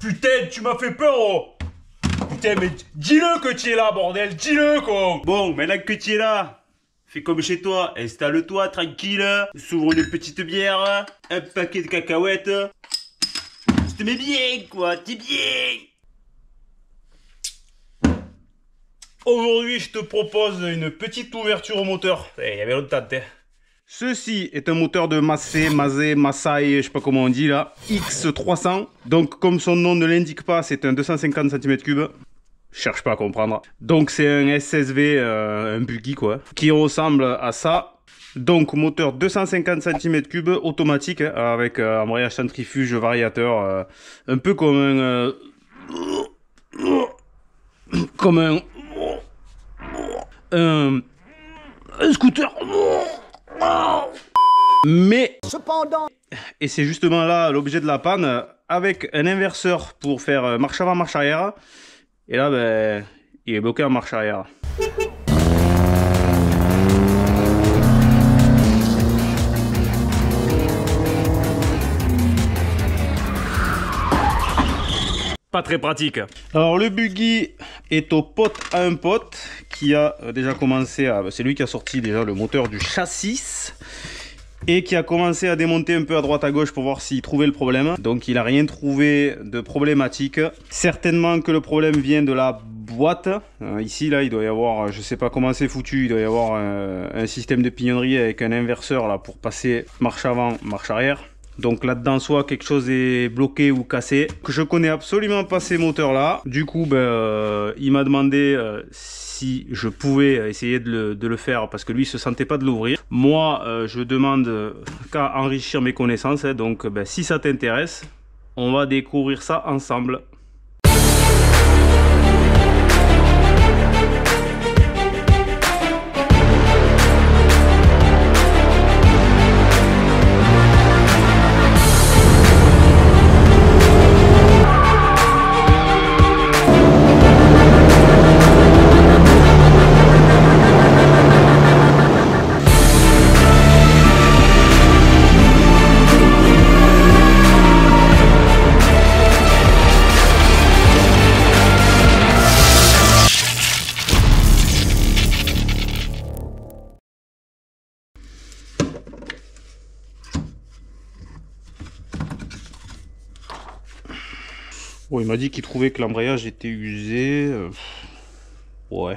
Putain, tu m'as fait peur, oh. Putain, mais dis-le que tu es là, bordel, dis-le, quoi. Bon, maintenant que tu es là, fais comme chez toi, installe-toi tranquille, s'ouvre une petite bière, un paquet de cacahuètes. Je te mets bien, quoi, t'es bien. Aujourd'hui, je te propose une petite ouverture au moteur. Il y avait longtemps, hein. Ceci est un moteur de Masai, je sais pas comment on dit là, X300. Donc comme son nom ne l'indique pas, c'est un 250 cm3. Cherche pas à comprendre. Donc c'est un SSV, un buggy quoi, qui ressemble à ça. Donc moteur 250 cm3 automatique, hein, avec embrayage centrifuge variateur, un peu comme un scooter. Mais cependant, et c'est justement là l'objet de la panne, avec un inverseur pour faire marche avant, marche arrière, et là ben, il est bloqué en marche arrière. Pas très pratique. Alors le buggy est au pote à un pote qui a déjà commencé à... C'est lui qui a sorti déjà le moteur du châssis et qui a commencé à démonter un peu à droite à gauche pour voir s'il trouvait le problème. Donc il n'a rien trouvé de problématique. Certainement que le problème vient de la boîte. Ici là il doit y avoir, je sais pas comment c'est foutu, il doit y avoir un système de pignonnerie avec un inverseur là pour passer marche avant, marche arrière. Donc là-dedans, soit quelque chose est bloqué ou cassé. Je connais absolument pas ces moteurs-là. Du coup, ben, il m'a demandé si je pouvais essayer de le faire parce que lui, il se sentait pas de l'ouvrir. Moi, je demande qu'à enrichir mes connaissances. Hein, donc, ben, si ça t'intéresse, on va découvrir ça ensemble. Bon, il m'a dit qu'il trouvait que l'embrayage était usé. Ouais.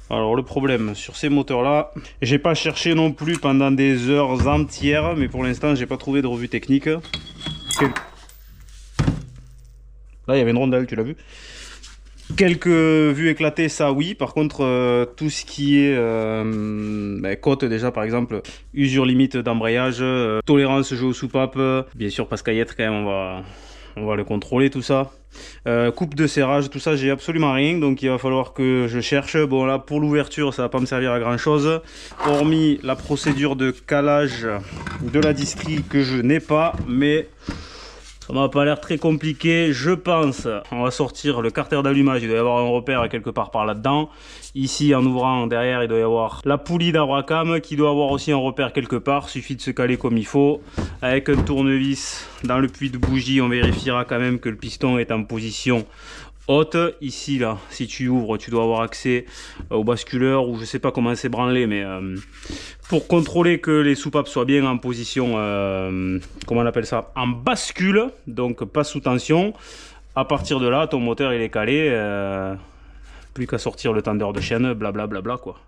Alors le problème sur ces moteurs là, j'ai pas cherché non plus pendant des heures entières, mais pour l'instant j'ai pas trouvé de revue technique. Là il y avait une rondelle, tu l'as vu. Quelques vues éclatées, ça oui. Par contre tout ce qui est côte déjà par exemple, usure limite d'embrayage, tolérance jeu aux soupapes, bien sûr pascaillette quand même on va le contrôler tout ça. Coupe de serrage, tout ça j'ai absolument rien, donc il va falloir que je cherche. Bon là pour l'ouverture ça va pas me servir à grand chose, hormis la procédure de calage de la distrie que je n'ai pas, mais ça m'a pas l'air très compliqué, je pense. On va sortir le carter d'allumage, il doit y avoir un repère quelque part par là-dedans. Ici, en ouvrant derrière, il doit y avoir la poulie d'Abracam qui doit avoir aussi un repère quelque part. Suffit de se caler comme il faut. Avec un tournevis dans le puits de bougie, on vérifiera quand même que le piston est en position haute. Ici, là, si tu ouvres, tu dois avoir accès au basculeur, ou je sais pas comment c'est branlé, mais pour contrôler que les soupapes soient bien en position, comment on appelle ça, en bascule, donc pas sous tension. À partir de là, ton moteur il est calé, plus qu'à sortir le tendeur de chaîne, blablabla quoi.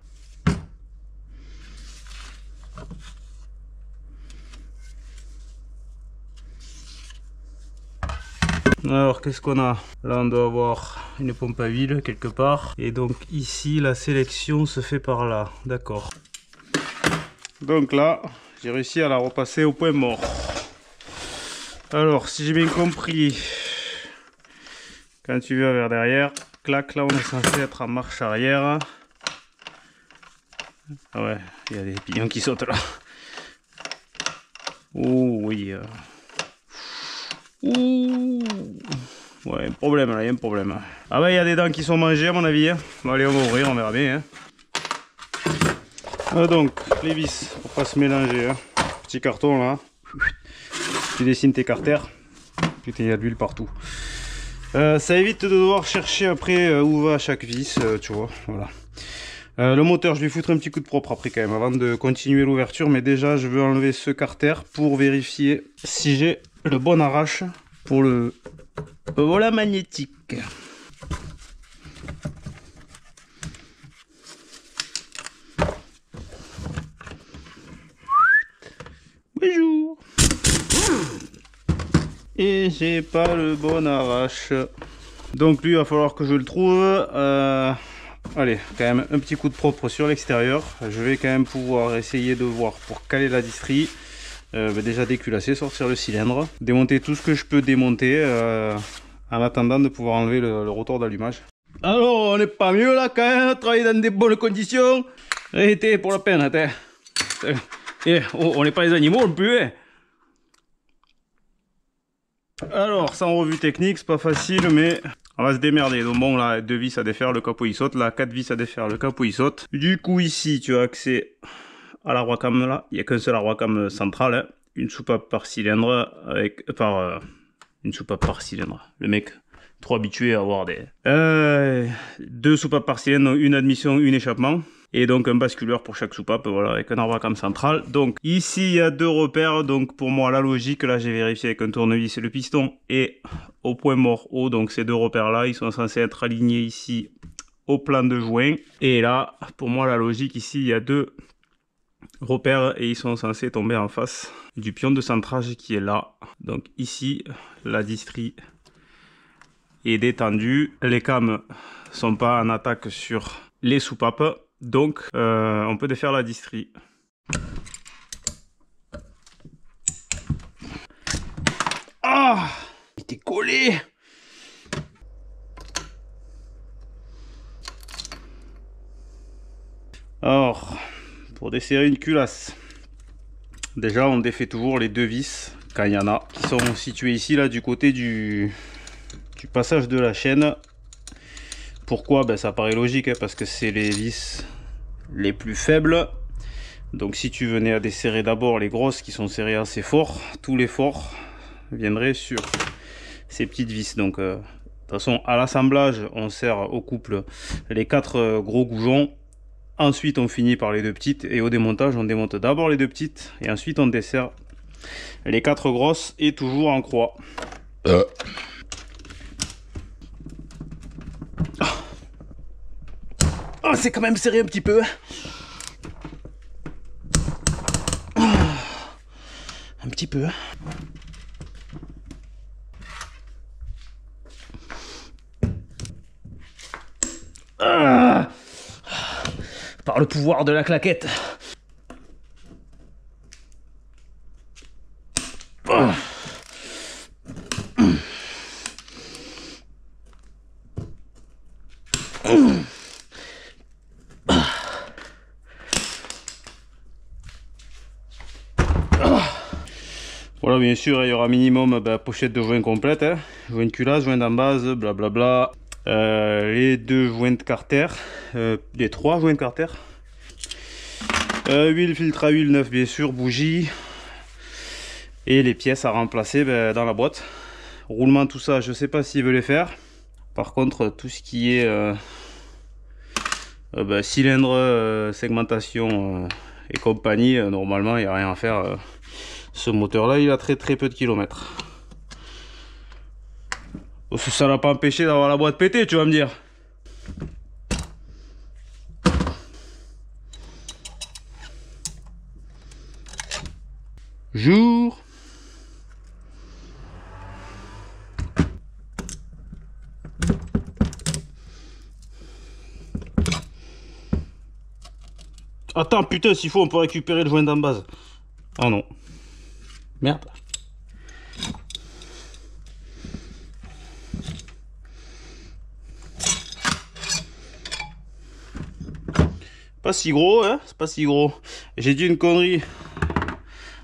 Alors qu'est-ce qu'on a? Là on doit avoir une pompe à huile quelque part. Et donc ici la sélection se fait par là. D'accord. Donc là j'ai réussi à la repasser au point mort. Alors si j'ai bien compris, quand tu vas vers derrière, clac, là on est censé être en marche arrière. Ah ouais, il y a des pignons qui sautent là. Oh oui. Ouh. Ouais, un problème là, il y a un problème. Ah bah il y a des dents qui sont mangées à mon avis. Hein. Bon allez on va ouvrir, on verra bien. Hein. Donc les vis, pour pas se mélanger. Hein. Petit carton là. Tu dessines tes carters. Putain, il y a de l'huile partout. Ça évite de devoir chercher après où va chaque vis, tu vois, voilà. Le moteur, je vais foutre un petit coup de propre après quand même, avant de continuer l'ouverture. Mais déjà, je veux enlever ce carter pour vérifier si j'ai le bon arrache pour le volant magnétique. Bonjour. Et j'ai pas le bon arrache. Donc lui, il va falloir que je le trouve. Allez, quand même un petit coup de propre sur l'extérieur. Je vais quand même pouvoir essayer de voir pour caler la distrie. Déjà déculasser, sortir le cylindre. Démonter tout ce que je peux démonter. En attendant de pouvoir enlever le rotor d'allumage. Alors, on n'est pas mieux là quand même. Travailler dans des bonnes conditions. Arrêtez pour la peine. Attends. On n'est pas les animaux non plus. Hein. Alors, sans revue technique, c'est pas facile, mais on va se démerder. Donc bon, là, 2 vis à défaire, le capot il saute. Là, 4 vis à défaire, le capot il saute. Du coup, ici, tu as accès à la roue-cam là. Il n'y a qu'un seul roue-cam central. Hein. Une soupape par cylindre avec... une soupape par cylindre. Le mec, trop habitué à avoir des... 2 soupapes par cylindre, une admission, une échappement. Et donc un basculeur pour chaque soupape, voilà, avec un arbre-cam central. Donc ici il y a 2 repères, donc pour moi la logique, là j'ai vérifié avec un tournevis, le piston est au point mort haut, donc ces 2 repères là, ils sont censés être alignés ici au plan de joint. Et là, pour moi la logique ici, il y a 2 repères et ils sont censés tomber en face du pion de centrage qui est là. Donc ici, la distrie est détendue, les cams sont pas en attaque sur les soupapes. Donc, on peut défaire la distrie. Ah, il était collé. Alors, pour desserrer une culasse, déjà on défait toujours les 2 vis, quand il y en a, qui sont situées ici, là, du côté du passage de la chaîne. Pourquoi? Ben, ça paraît logique, hein, parce que c'est les vis les plus faibles. Donc si tu venais à desserrer d'abord les grosses qui sont serrées assez fort, tout l'effort viendrait sur ces petites vis. Donc de toute façon, à l'assemblage, on serre au couple les 4 gros goujons. Ensuite, on finit par les 2 petites. Et au démontage, on démonte d'abord les 2 petites. Et ensuite, on dessert les 4 grosses et toujours en croix. Oh, c'est quand même serré un petit peu. Un petit peu. Par le pouvoir de la claquette. Voilà, bien sûr, il y aura minimum pochette de joint complète, hein. Joint de culasse, joint d'embase, blablabla. Les 2 joints de carter, les 3 joints de carter. Huile, filtre à huile neuf, bien sûr, bougie. Et les pièces à remplacer dans la boîte. Roulement, tout ça, je sais pas s'il veut les faire. Par contre, tout ce qui est cylindre, segmentation et compagnie, normalement, il n'y a rien à faire. Ce moteur là il a très peu de kilomètres. Ça l'a pas empêché d'avoir la boîte pétée, tu vas me dire. Jour. Attends, putain, s'il faut on peut récupérer le joint d'en base. Oh non. Merde. Pas si gros, hein, c'est pas si gros. J'ai dit une connerie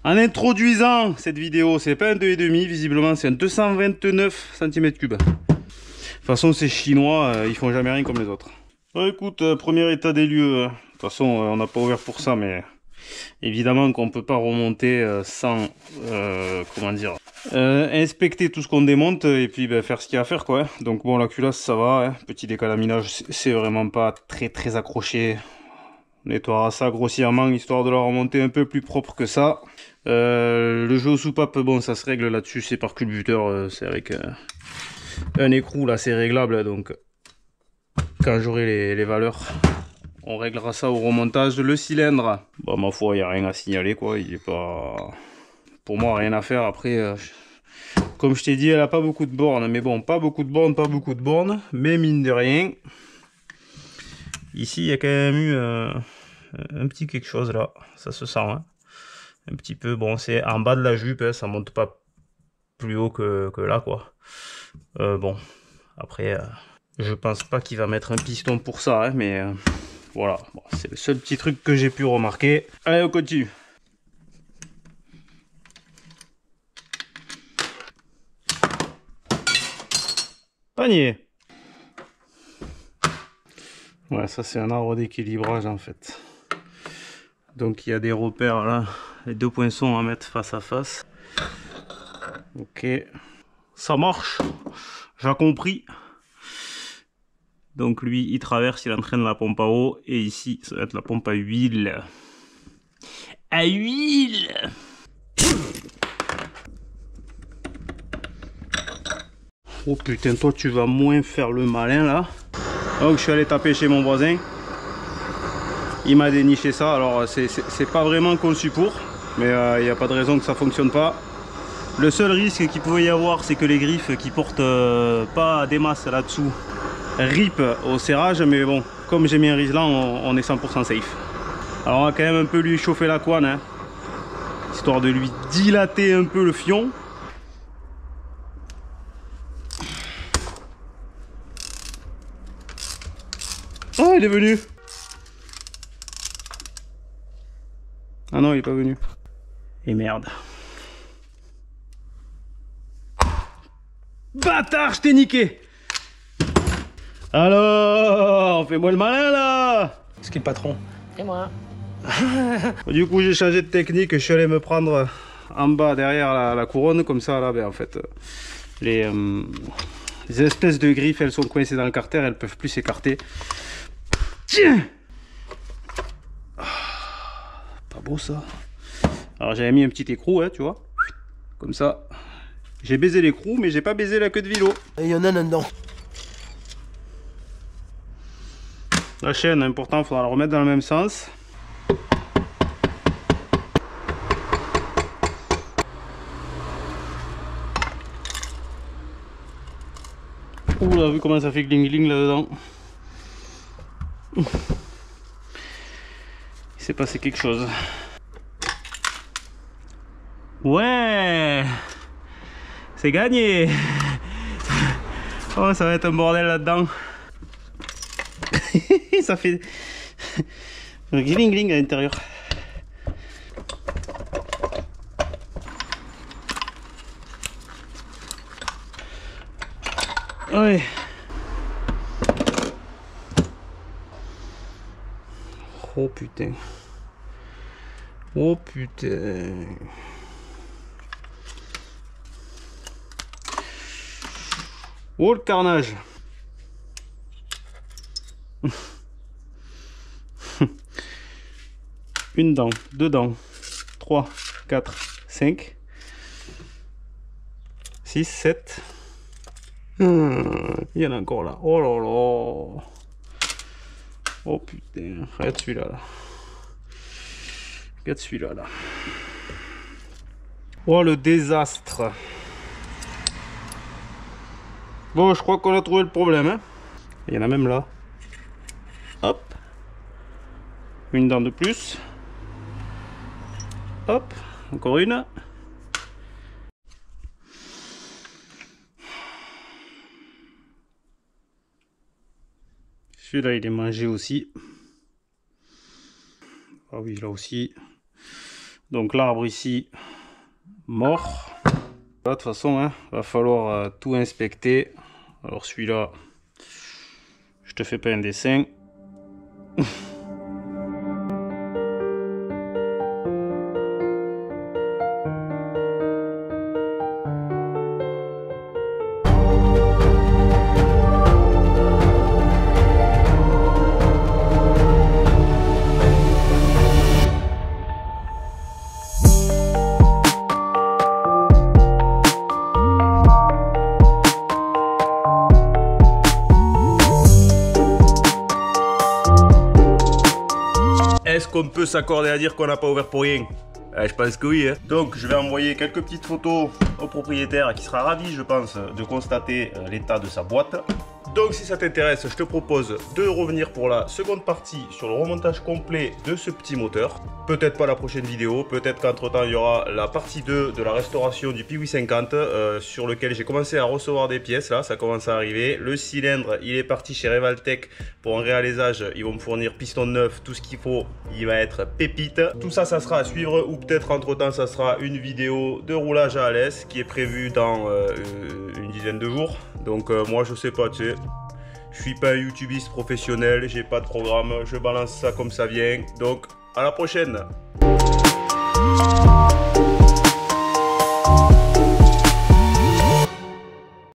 en introduisant cette vidéo. C'est pas un 2,5, visiblement, c'est un 229 cm3. De toute façon, ces Chinois, ils font jamais rien comme les autres. Bon, écoute, premier état des lieux. De toute façon, on n'a pas ouvert pour ça, mais Évidemment qu'on peut pas remonter sans, comment dire, inspecter tout ce qu'on démonte et puis faire ce qu'il y a à faire, quoi. Donc bon, la culasse ça va, hein. Petit décalaminage, c'est vraiment pas très accroché. On nettoiera ça grossièrement histoire de la remonter un peu plus propre que ça. Le jeu aux soupapes, bon, ça se règle là-dessus, c'est par culbuteur, c'est avec un écrou là, c'est réglable, donc quand j'aurai les valeurs, on réglera ça au remontage. Le cylindre, bah ma foi, il n'y a rien à signaler, quoi. Il est pas, pour moi, rien à faire. Après, comme je t'ai dit, elle a pas beaucoup de bornes, mais bon, pas beaucoup de bornes, mais mine de rien, ici il y a quand même eu un petit quelque chose là, ça se sent, hein. Un petit peu, bon, c'est en bas de la jupe, hein, ça monte pas plus haut que là, quoi. Bon, après, je pense pas qu'il va mettre un piston pour ça, hein, mais voilà, bon, c'est le seul petit truc que j'ai pu remarquer. Allez, on continue. Panier. Ouais, ça c'est un arbre d'équilibrage en fait. Donc il y a des repères là, les deux poinçons à mettre face à face. Ok, ça marche, j'ai compris. Donc lui il traverse, il entraîne la pompe à eau et ici ça va être la pompe à huile. À huile. Oh putain, toi tu vas moins faire le malin là. Donc je suis allé taper chez mon voisin. Il m'a déniché ça, alors c'est pas vraiment conçu pour, mais il n'y a pas de raison que ça fonctionne pas. Le seul risque qu'il pouvait y avoir, c'est que les griffes qui portent pas des masses là-dessous ripent au serrage, mais bon, comme j'ai mis un Riesland, on est 100% safe. Alors on va quand même un peu lui chauffer la couenne, hein, histoire de lui dilater un peu le fion. Oh, il est venu. Ah non, il est pas venu. Et merde. Bâtard, je t'ai niqué. Alors, fais-moi le malin là. C'est qui le patron? C'est moi. Du coup, j'ai changé de technique. Je suis allé me prendre en bas derrière la couronne, comme ça là, en fait, les espèces de griffes, elles sont coincées dans le carter, elles peuvent plus s'écarter. Tiens. Pas beau ça. Alors j'avais mis un petit écrou, hein, tu vois, comme ça. J'ai baisé l'écrou, mais j'ai pas baisé la queue de vélo. Il y en a là-dedans. La chaîne, important, il faudra la remettre dans le même sens. Ouh là, vu comment ça fait gling gling là-dedans. Il s'est passé quelque chose. Ouais, c'est gagné. Oh, ça va être un bordel là-dedans. Ça fait un gling gling à l'intérieur. Ouais. Oh putain. Oh putain. Oh le carnage. Une dent, deux dents, 3, 4, 5, 6, 7. Il y en a encore là. Oh là là. Oh putain. Regarde celui-là là. Regarde celui-là là. Oh le désastre. Bon, je crois qu'on a trouvé le problème, hein. Il y en a même là. Hop. Une dent de plus. Hop. Encore une. Celui-là, il est mangé aussi. Ah oui, là aussi. Donc l'arbre ici, mort. Là, de toute façon, hein, va falloir tout inspecter. Alors celui-là, je te fais pas un dessin. qu'on peut s'accorder à dire qu'on n'a pas ouvert pour rien? Je pense que oui. Hein. Donc je vais envoyer quelques petites photos au propriétaire qui sera ravi, je pense, de constater l'état de sa boîte. Donc si ça t'intéresse, je te propose de revenir pour la seconde partie sur le remontage complet de ce petit moteur. Peut-être pas la prochaine vidéo, peut-être qu'entre temps il y aura la partie 2 de la restauration du Piwi 50 sur lequel j'ai commencé à recevoir des pièces, là ça commence à arriver. Le cylindre il est parti chez Revaltech pour un réalisage, ils vont me fournir piston neuf, tout ce qu'il faut, il va être pépite. Tout ça, ça sera à suivre ou peut-être entre temps ça sera une vidéo de roulage à Alès qui est prévue dans une dizaine de jours. Donc moi je sais pas, tu sais. Je suis pas un youtubiste professionnel, j'ai pas de programme, je balance ça comme ça vient. Donc à la prochaine.